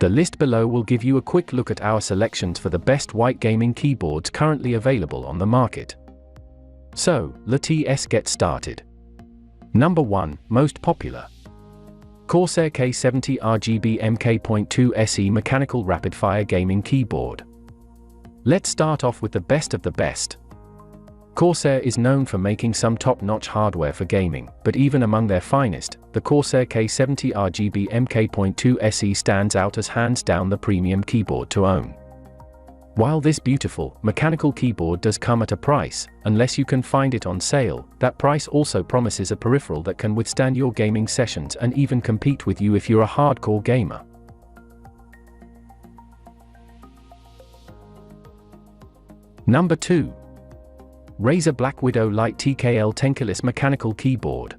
The list below will give you a quick look at our selections for the best white gaming keyboards currently available on the market. So, let's get started. Number 1, most popular. Corsair K70 RGB MK.2 SE Mechanical Rapid-Fire Gaming Keyboard. Let's start off with the best of the best. Corsair is known for making some top-notch hardware for gaming, but even among their finest, the Corsair K70 RGB MK.2 SE stands out as hands down the premium keyboard to own. While this beautiful, mechanical keyboard does come at a price, unless you can find it on sale, that price also promises a peripheral that can withstand your gaming sessions and even compete with you if you're a hardcore gamer. Number 2. Razer BlackWidow Lite TKL Tenkeyless Mechanical Keyboard.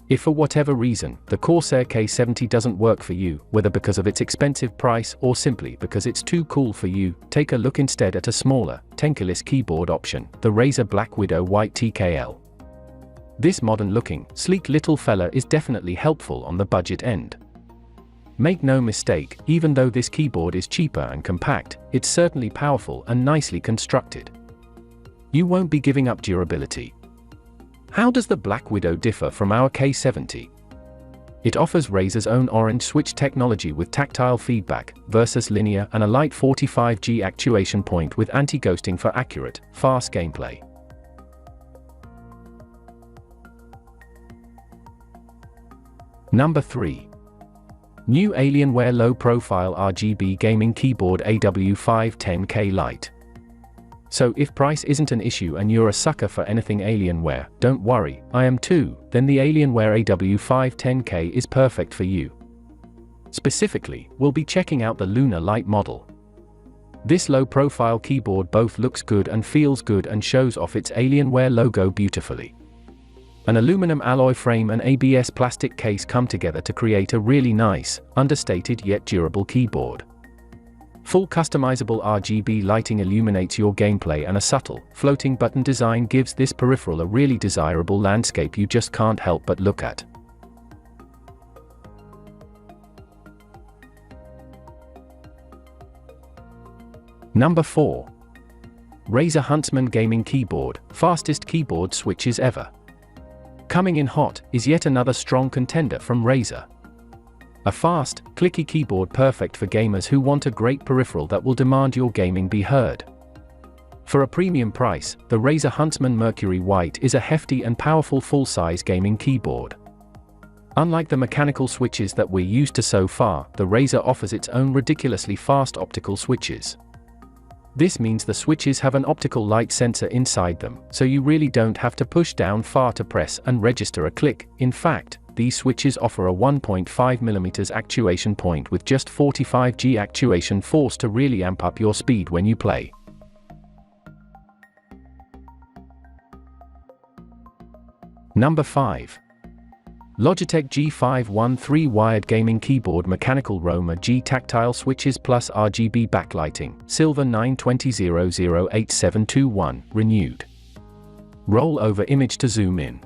If for whatever reason, the Corsair K70 doesn't work for you, whether because of its expensive price or simply because it's too cool for you, take a look instead at a smaller, Tenkeyless keyboard option, the Razer BlackWidow White TKL. This modern-looking, sleek little fella is definitely helpful on the budget end. Make no mistake, even though this keyboard is cheaper and compact, it's certainly powerful and nicely constructed. You won't be giving up durability. How does the BlackWidow differ from our K70? It offers Razer's own orange switch technology with tactile feedback, versus linear and a Lite 45G actuation point with anti-ghosting for accurate, fast gameplay. Number 3. New Alienware Low-Profile RGB Gaming Keyboard AW510K Lite. So if price isn't an issue and you're a sucker for anything Alienware, don't worry, I am too, then the Alienware AW510K is perfect for you. Specifically, we'll be checking out the Lunar Lite model. This low-profile keyboard both looks good and feels good and shows off its Alienware logo beautifully. An aluminum alloy frame and ABS plastic case come together to create a really nice, understated yet durable keyboard. Full customizable RGB lighting illuminates your gameplay and a subtle, floating button design gives this peripheral a really desirable landscape you just can't help but look at. Number 4. Razer Huntsman Gaming Keyboard, fastest keyboard switches ever. Coming in hot is yet another strong contender from Razer. A fast, clicky keyboard perfect for gamers who want a great peripheral that will demand your gaming be heard. For a premium price, the Razer Huntsman Mercury White is a hefty and powerful full-size gaming keyboard. Unlike the mechanical switches that we're used to so far, the Razer offers its own ridiculously fast optical switches. This means the switches have an optical light sensor inside them, so you really don't have to push down far to press and register a click. In fact, these switches offer a 1.5 mm actuation point with just 45G actuation force to really amp up your speed when you play. Number 5. Logitech G513 Wired Gaming Keyboard Mechanical Roma G Tactile Switches plus RGB Backlighting, Silver 920008721, renewed. Roll over image to zoom in.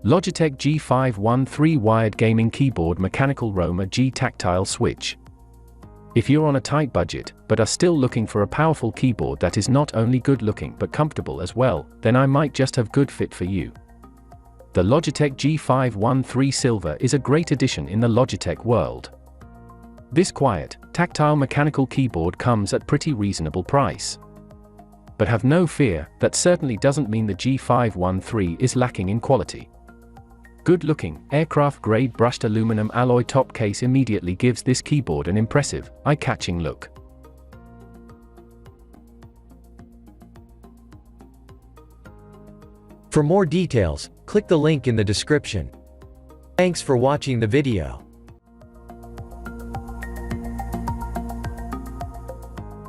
Logitech G513 Wired Gaming Keyboard Mechanical Roma G Tactile Switch. If you're on a tight budget, but are still looking for a powerful keyboard that is not only good looking but comfortable as well, then I might just have good fit for you. The Logitech G513 Silver is a great addition in the Logitech world. This quiet, tactile mechanical keyboard comes at pretty reasonable price. But have no fear, that certainly doesn't mean the G513 is lacking in quality. Good-looking, aircraft-grade brushed aluminum alloy top case immediately gives this keyboard an impressive, eye-catching look. For more details, click the link in the description. Thanks for watching the video.